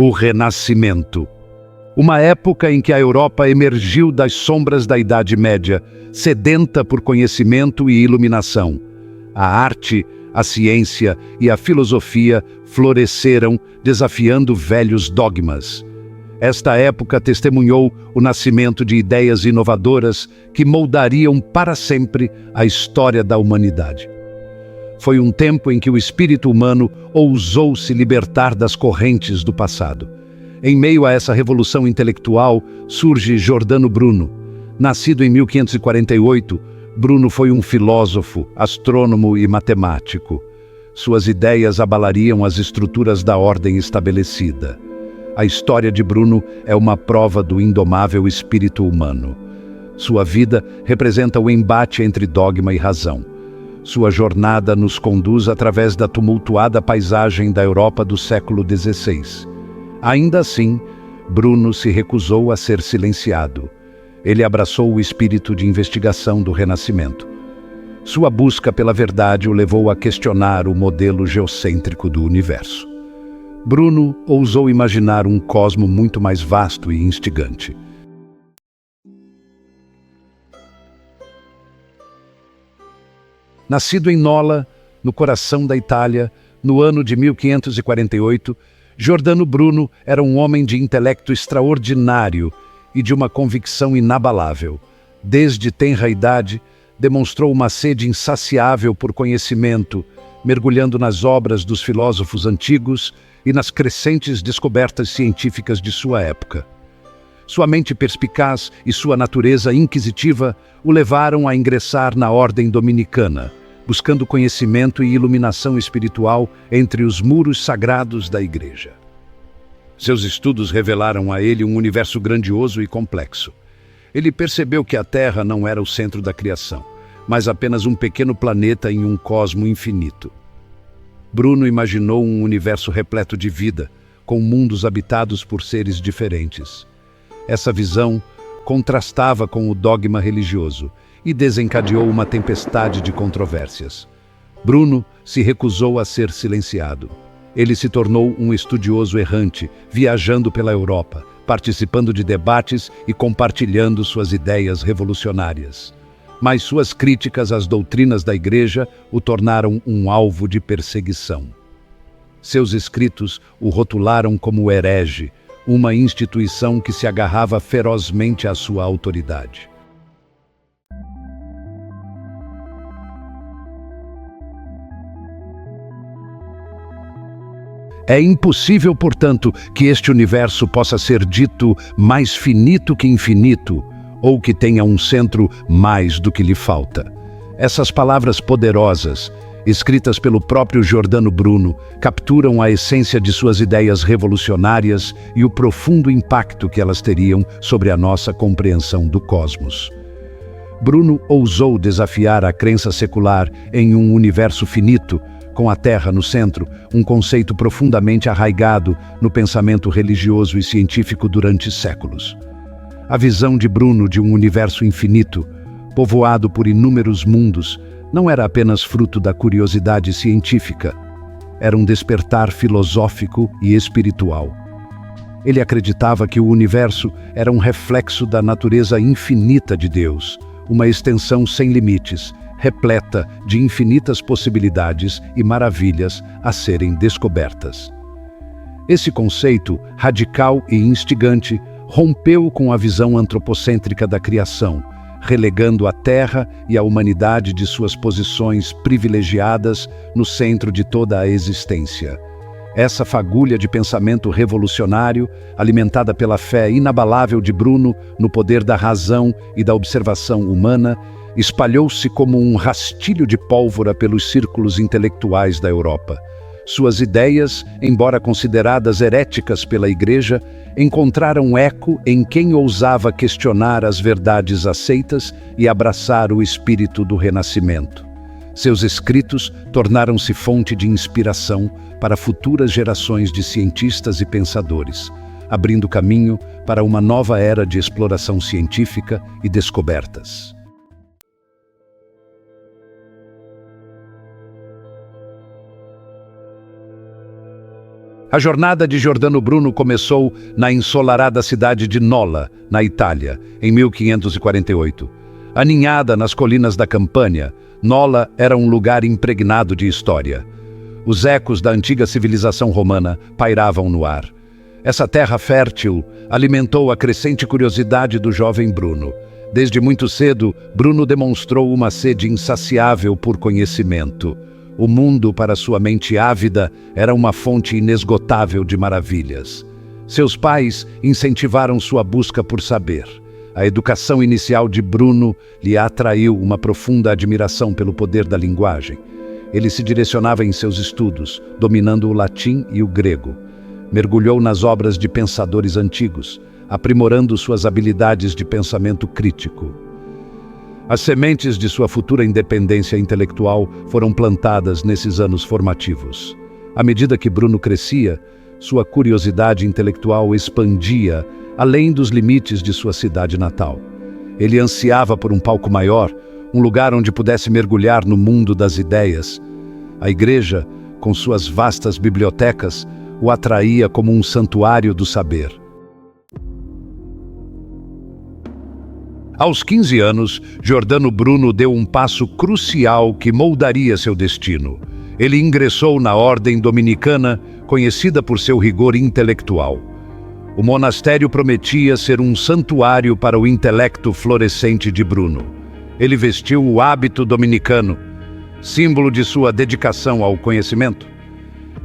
o Renascimento. Uma época em que a Europa emergiu das sombras da Idade Média, sedenta por conhecimento e iluminação. A arte, a ciência e a filosofia floresceram, desafiando velhos dogmas. Esta época testemunhou o nascimento de ideias inovadoras que moldariam para sempre a história da humanidade. Foi um tempo em que o espírito humano ousou se libertar das correntes do passado. Em meio a essa revolução intelectual, surge Giordano Bruno. Nascido em 1548, Bruno foi um filósofo, astrônomo e matemático. Suas ideias abalariam as estruturas da ordem estabelecida. A história de Bruno é uma prova do indomável espírito humano. Sua vida representa o embate entre dogma e razão. Sua jornada nos conduz através da tumultuada paisagem da Europa do século XVI. Ainda assim, Bruno se recusou a ser silenciado. Ele abraçou o espírito de investigação do Renascimento. Sua busca pela verdade o levou a questionar o modelo geocêntrico do universo. Bruno ousou imaginar um cosmo muito mais vasto e instigante. Nascido em Nola, no coração da Itália, no ano de 1548, Giordano Bruno era um homem de intelecto extraordinário e de uma convicção inabalável. Desde tenra idade, demonstrou uma sede insaciável por conhecimento, mergulhando nas obras dos filósofos antigos e nas crescentes descobertas científicas de sua época. Sua mente perspicaz e sua natureza inquisitiva o levaram a ingressar na ordem dominicana, buscando conhecimento e iluminação espiritual entre os muros sagrados da Igreja. Seus estudos revelaram a ele um universo grandioso e complexo. Ele percebeu que a Terra não era o centro da criação, mas apenas um pequeno planeta em um cosmo infinito. Bruno imaginou um universo repleto de vida, com mundos habitados por seres diferentes. Essa visão contrastava com o dogma religioso e desencadeou uma tempestade de controvérsias. Bruno se recusou a ser silenciado. Ele se tornou um estudioso errante, viajando pela Europa, participando de debates e compartilhando suas ideias revolucionárias. Mas suas críticas às doutrinas da Igreja o tornaram um alvo de perseguição. Seus escritos o rotularam como herege, uma instituição que se agarrava ferozmente à sua autoridade. É impossível, portanto, que este universo possa ser dito mais finito que infinito, ou que tenha um centro mais do que lhe falta. Essas palavras poderosas, escritas pelo próprio Giordano Bruno, capturam a essência de suas ideias revolucionárias e o profundo impacto que elas teriam sobre a nossa compreensão do cosmos. Bruno ousou desafiar a crença secular em um universo finito, com a Terra no centro, um conceito profundamente arraigado no pensamento religioso e científico durante séculos. A visão de Bruno de um universo infinito, povoado por inúmeros mundos, não era apenas fruto da curiosidade científica, era um despertar filosófico e espiritual. Ele acreditava que o universo era um reflexo da natureza infinita de Deus, uma extensão sem limites, repleta de infinitas possibilidades e maravilhas a serem descobertas. Esse conceito, radical e instigante, rompeu com a visão antropocêntrica da criação, relegando a Terra e a humanidade de suas posições privilegiadas no centro de toda a existência. Essa fagulha de pensamento revolucionário, alimentada pela fé inabalável de Bruno no poder da razão e da observação humana, espalhou-se como um rastilho de pólvora pelos círculos intelectuais da Europa. Suas ideias, embora consideradas heréticas pela Igreja, encontraram eco em quem ousava questionar as verdades aceitas e abraçar o espírito do Renascimento. Seus escritos tornaram-se fonte de inspiração para futuras gerações de cientistas e pensadores, abrindo caminho para uma nova era de exploração científica e descobertas. A jornada de Giordano Bruno começou na ensolarada cidade de Nola, na Itália, em 1548. Aninhada nas colinas da Campânia, Nola era um lugar impregnado de história. Os ecos da antiga civilização romana pairavam no ar. Essa terra fértil alimentou a crescente curiosidade do jovem Bruno. Desde muito cedo, Bruno demonstrou uma sede insaciável por conhecimento. O mundo, para sua mente ávida, era uma fonte inesgotável de maravilhas. Seus pais incentivaram sua busca por saber. A educação inicial de Bruno lhe atraiu uma profunda admiração pelo poder da linguagem. Ele se direcionava em seus estudos, dominando o latim e o grego. Mergulhou nas obras de pensadores antigos, aprimorando suas habilidades de pensamento crítico. As sementes de sua futura independência intelectual foram plantadas nesses anos formativos. À medida que Bruno crescia, sua curiosidade intelectual expandia além dos limites de sua cidade natal. Ele ansiava por um palco maior, um lugar onde pudesse mergulhar no mundo das ideias. A igreja, com suas vastas bibliotecas, o atraía como um santuário do saber. Aos 15 anos, Giordano Bruno deu um passo crucial que moldaria seu destino. Ele ingressou na ordem dominicana, conhecida por seu rigor intelectual. O monastério prometia ser um santuário para o intelecto florescente de Bruno. Ele vestiu o hábito dominicano, símbolo de sua dedicação ao conhecimento.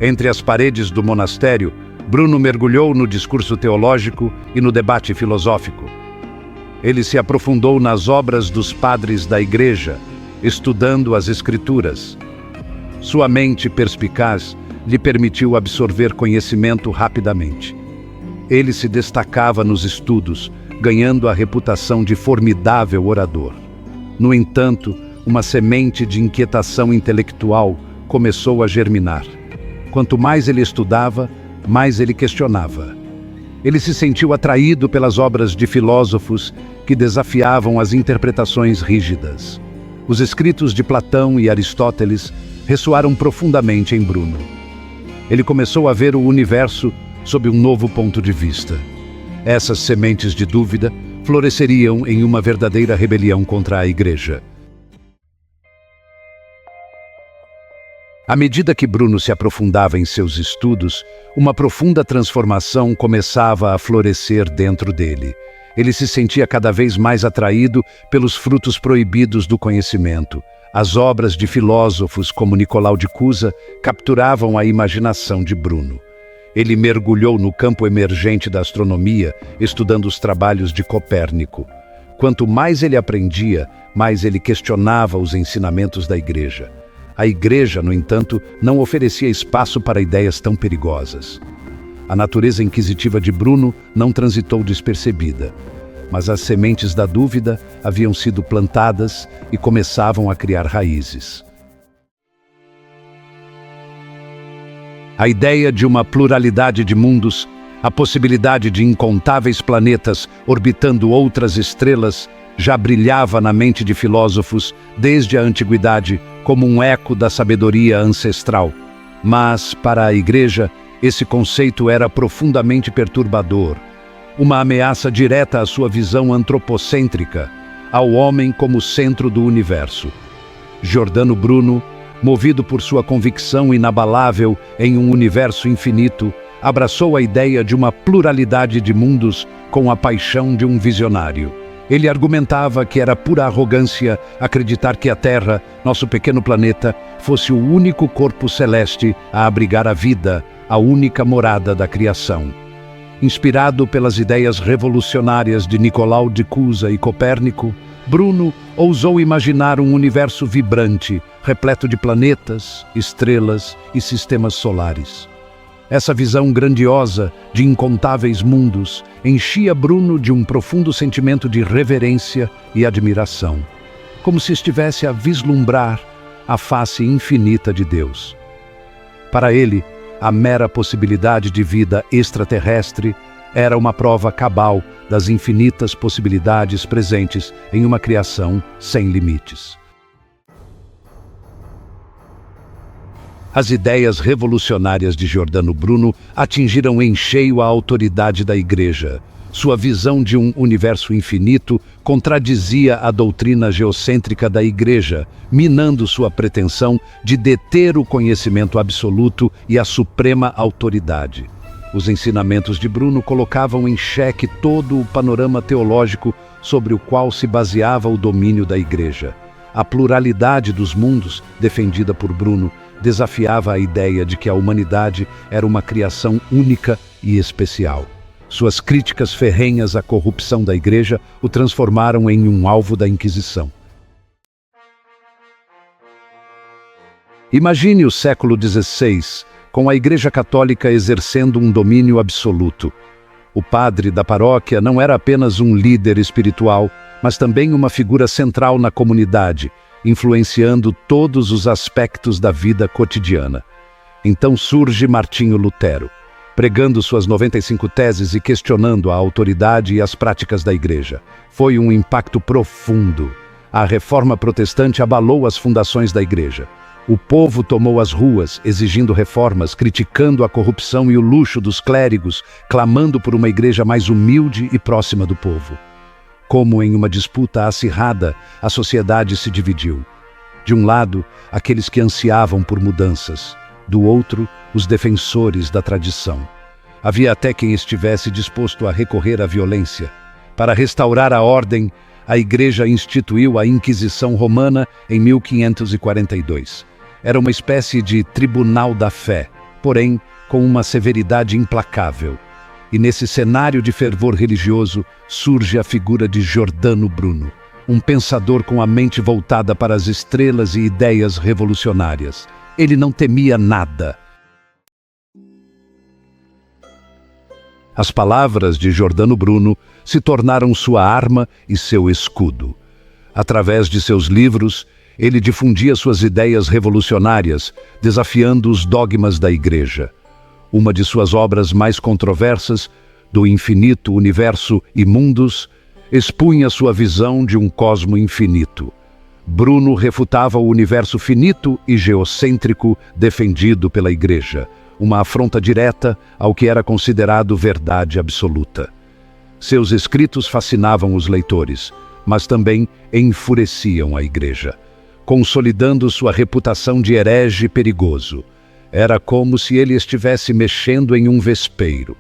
Entre as paredes do monastério, Bruno mergulhou no discurso teológico e no debate filosófico. Ele se aprofundou nas obras dos padres da igreja, estudando as escrituras. Sua mente perspicaz lhe permitiu absorver conhecimento rapidamente. Ele se destacava nos estudos, ganhando a reputação de formidável orador. No entanto, uma semente de inquietação intelectual começou a germinar. Quanto mais ele estudava, mais ele questionava. Ele se sentiu atraído pelas obras de filósofos que desafiavam as interpretações rígidas. Os escritos de Platão e Aristóteles ressoaram profundamente em Bruno. Ele começou a ver o universo sob um novo ponto de vista. Essas sementes de dúvida floresceriam em uma verdadeira rebelião contra a igreja. À medida que Bruno se aprofundava em seus estudos, uma profunda transformação começava a florescer dentro dele. Ele se sentia cada vez mais atraído pelos frutos proibidos do conhecimento. As obras de filósofos como Nicolau de Cusa capturavam a imaginação de Bruno. Ele mergulhou no campo emergente da astronomia, estudando os trabalhos de Copérnico. Quanto mais ele aprendia, mais ele questionava os ensinamentos da igreja. A igreja, no entanto, não oferecia espaço para ideias tão perigosas. A natureza inquisitiva de Bruno não transitou despercebida, mas as sementes da dúvida haviam sido plantadas e começavam a criar raízes. A ideia de uma pluralidade de mundos, a possibilidade de incontáveis planetas orbitando outras estrelas, já brilhava na mente de filósofos desde a antiguidade como um eco da sabedoria ancestral. Mas, para a igreja, esse conceito era profundamente perturbador, uma ameaça direta à sua visão antropocêntrica, ao homem como centro do universo. Giordano Bruno, movido por sua convicção inabalável em um universo infinito, abraçou a ideia de uma pluralidade de mundos com a paixão de um visionário. Ele argumentava que era pura arrogância acreditar que a Terra, nosso pequeno planeta, fosse o único corpo celeste a abrigar a vida, a única morada da criação. Inspirado pelas ideias revolucionárias de Nicolau de Cusa e Copérnico, Bruno ousou imaginar um universo vibrante, repleto de planetas, estrelas e sistemas solares. Essa visão grandiosa de incontáveis mundos enchia Bruno de um profundo sentimento de reverência e admiração, como se estivesse a vislumbrar a face infinita de Deus. Para ele, a mera possibilidade de vida extraterrestre era uma prova cabal das infinitas possibilidades presentes em uma criação sem limites. As ideias revolucionárias de Giordano Bruno atingiram em cheio a autoridade da Igreja. Sua visão de um universo infinito contradizia a doutrina geocêntrica da Igreja, minando sua pretensão de deter o conhecimento absoluto e a suprema autoridade. Os ensinamentos de Bruno colocavam em xeque todo o panorama teológico sobre o qual se baseava o domínio da Igreja. A pluralidade dos mundos, defendida por Bruno, desafiava a ideia de que a humanidade era uma criação única e especial. Suas críticas ferrenhas à corrupção da Igreja o transformaram em um alvo da Inquisição. Imagine o século XVI, com a Igreja Católica exercendo um domínio absoluto. O padre da paróquia não era apenas um líder espiritual, mas também uma figura central na comunidade, influenciando todos os aspectos da vida cotidiana. Então surge Martinho Lutero, pregando suas 95 teses e questionando a autoridade e as práticas da Igreja. Foi um impacto profundo. A Reforma Protestante abalou as fundações da Igreja. O povo tomou as ruas, exigindo reformas, criticando a corrupção e o luxo dos clérigos, clamando por uma Igreja mais humilde e próxima do povo. Como em uma disputa acirrada, a sociedade se dividiu. De um lado, aqueles que ansiavam por mudanças. Do outro, os defensores da tradição. Havia até quem estivesse disposto a recorrer à violência. Para restaurar a ordem, a Igreja instituiu a Inquisição Romana em 1542. Era uma espécie de tribunal da fé, porém com uma severidade implacável. E nesse cenário de fervor religioso surge a figura de Giordano Bruno, um pensador com a mente voltada para as estrelas e ideias revolucionárias. Ele não temia nada. As palavras de Giordano Bruno se tornaram sua arma e seu escudo. Através de seus livros, ele difundia suas ideias revolucionárias, desafiando os dogmas da Igreja. Uma de suas obras mais controversas, Do Infinito, Universo e Mundos, expunha sua visão de um cosmo infinito. Bruno refutava o universo finito e geocêntrico defendido pela Igreja, uma afronta direta ao que era considerado verdade absoluta. Seus escritos fascinavam os leitores, mas também enfureciam a Igreja, consolidando sua reputação de herege perigoso. Era como se ele estivesse mexendo em um vespeiro.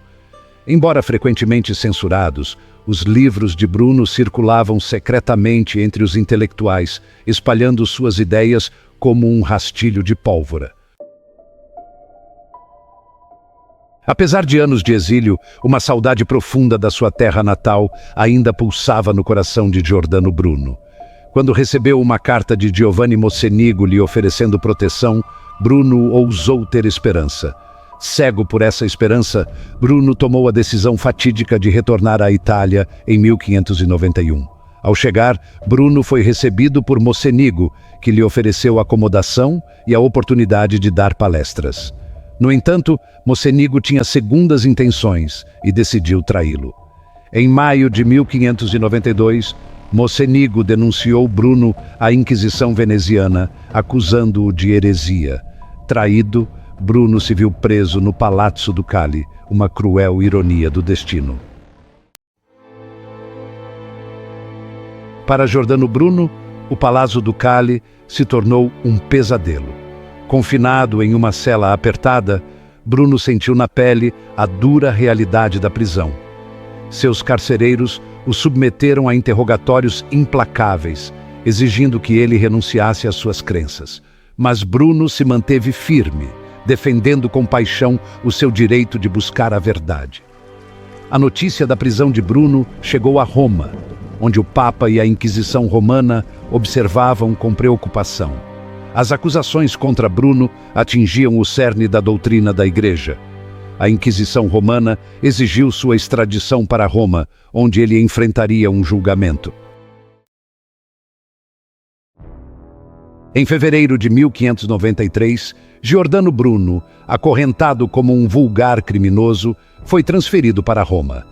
Embora frequentemente censurados, os livros de Bruno circulavam secretamente entre os intelectuais, espalhando suas ideias como um rastilho de pólvora. Apesar de anos de exílio, uma saudade profunda da sua terra natal ainda pulsava no coração de Giordano Bruno. Quando recebeu uma carta de Giovanni Mocenigo lhe oferecendo proteção, Bruno ousou ter esperança. Cego por essa esperança, Bruno tomou a decisão fatídica de retornar à Itália em 1591. Ao chegar, Bruno foi recebido por Mocenigo, que lhe ofereceu acomodação e a oportunidade de dar palestras. No entanto, Mocenigo tinha segundas intenções e decidiu traí-lo. Em maio de 1592, Mocenigo denunciou Bruno à Inquisição veneziana, acusando-o de heresia. Traído, Bruno se viu preso no Palazzo Ducali, uma cruel ironia do destino. Para Giordano Bruno, o Palazzo Ducali se tornou um pesadelo. Confinado em uma cela apertada, Bruno sentiu na pele a dura realidade da prisão. Seus carcereiros o submeteram a interrogatórios implacáveis, exigindo que ele renunciasse às suas crenças. Mas Bruno se manteve firme, defendendo com paixão o seu direito de buscar a verdade. A notícia da prisão de Bruno chegou a Roma, onde o Papa e a Inquisição Romana observavam com preocupação. As acusações contra Bruno atingiam o cerne da doutrina da Igreja. A Inquisição Romana exigiu sua extradição para Roma, onde ele enfrentaria um julgamento. Em fevereiro de 1593, Giordano Bruno, acorrentado como um vulgar criminoso, foi transferido para Roma.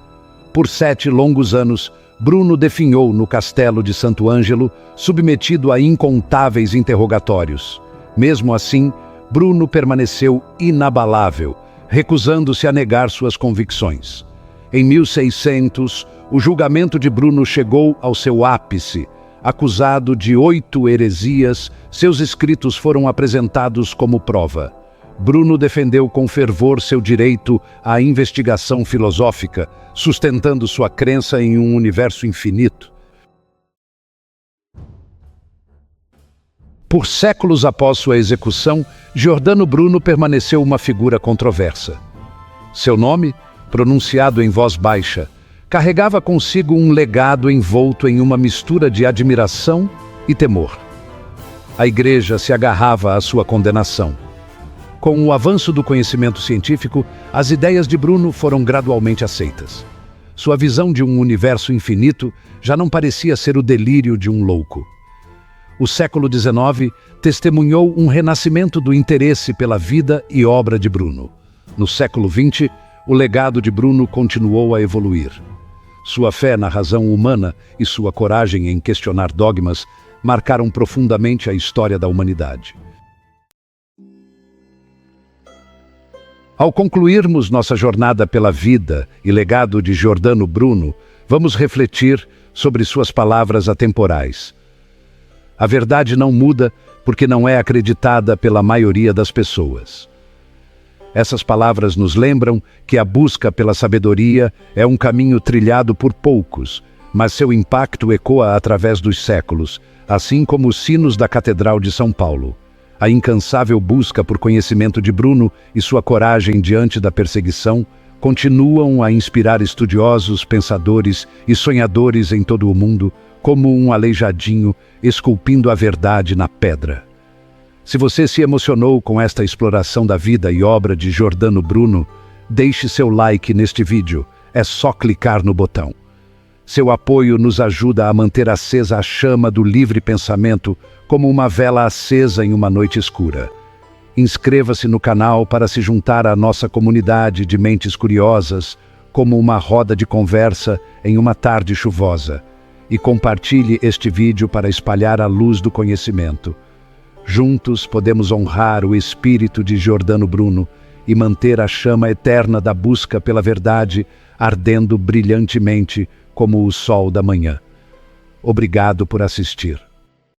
Por 7 longos anos, Bruno definhou no castelo de Santo Ângelo, submetido a incontáveis interrogatórios. Mesmo assim, Bruno permaneceu inabalável, recusando-se a negar suas convicções. Em 1600, o julgamento de Bruno chegou ao seu ápice. Acusado de 8 heresias, seus escritos foram apresentados como prova. Bruno defendeu com fervor seu direito à investigação filosófica, sustentando sua crença em um universo infinito. Por séculos após sua execução, Giordano Bruno permaneceu uma figura controversa. Seu nome, pronunciado em voz baixa, carregava consigo um legado envolto em uma mistura de admiração e temor. A Igreja se agarrava à sua condenação. Com o avanço do conhecimento científico, as ideias de Bruno foram gradualmente aceitas. Sua visão de um universo infinito já não parecia ser o delírio de um louco. O século XIX testemunhou um renascimento do interesse pela vida e obra de Bruno. No século XX, o legado de Bruno continuou a evoluir. Sua fé na razão humana e sua coragem em questionar dogmas marcaram profundamente a história da humanidade. Ao concluirmos nossa jornada pela vida e legado de Giordano Bruno, vamos refletir sobre suas palavras atemporais. A verdade não muda porque não é acreditada pela maioria das pessoas. Essas palavras nos lembram que a busca pela sabedoria é um caminho trilhado por poucos, mas seu impacto ecoa através dos séculos, assim como os sinos da Catedral de São Paulo. A incansável busca por conhecimento de Bruno e sua coragem diante da perseguição continuam a inspirar estudiosos, pensadores e sonhadores em todo o mundo, como um aleijadinho esculpindo a verdade na pedra. Se você se emocionou com esta exploração da vida e obra de Giordano Bruno, deixe seu like neste vídeo, é só clicar no botão. Seu apoio nos ajuda a manter acesa a chama do livre pensamento como uma vela acesa em uma noite escura. Inscreva-se no canal para se juntar à nossa comunidade de mentes curiosas, como uma roda de conversa em uma tarde chuvosa. E compartilhe este vídeo para espalhar a luz do conhecimento. Juntos podemos honrar o espírito de Giordano Bruno e manter a chama eterna da busca pela verdade ardendo brilhantemente como o sol da manhã. Obrigado por assistir.